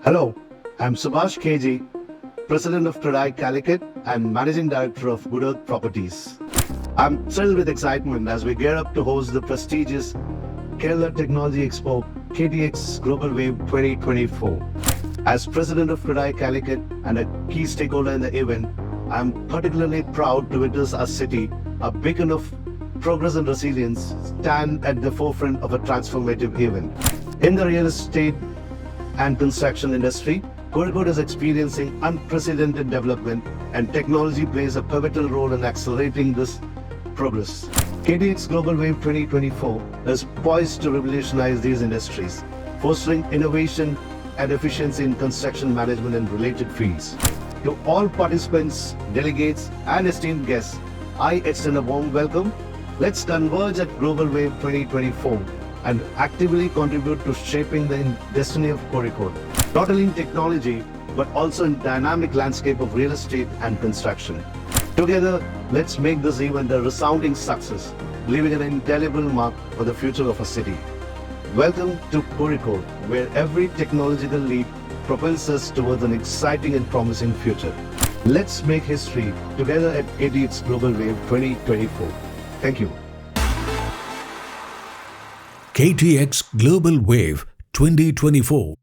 Hello, I'm Subhash K G, President of CREDAI Calicut and Managing Director of Good Earth Properties. I'm thrilled with excitement as we gear up to host the prestigious Kerala Technology Expo KTX Global Wave 2024. As President of CREDAI Calicut and a key stakeholder in the event, I'm particularly proud to witness our city, a beacon of progress and resilience, stand at the forefront of a transformative event. In the real estate and construction industry, Kozhikode is experiencing unprecedented development, and technology plays a pivotal role in accelerating this progress. KTX Global Wave 2024 is poised to revolutionize these industries, fostering innovation and efficiency in construction management and related fields. To all participants, delegates, and esteemed guests, I extend a warm welcome. Let's converge at Global Wave 2024 and actively contribute to shaping the destiny of Kozhikode, not only in technology, but also in dynamic landscape of real estate and construction. Together, let's make this event a resounding success, leaving an indelible mark for the future of a city. Welcome to Kozhikode, where every technological leap propels us towards an exciting and promising future. Let's make history together at KTX Global Wave 2024. Thank you. KTX Global Wave 2024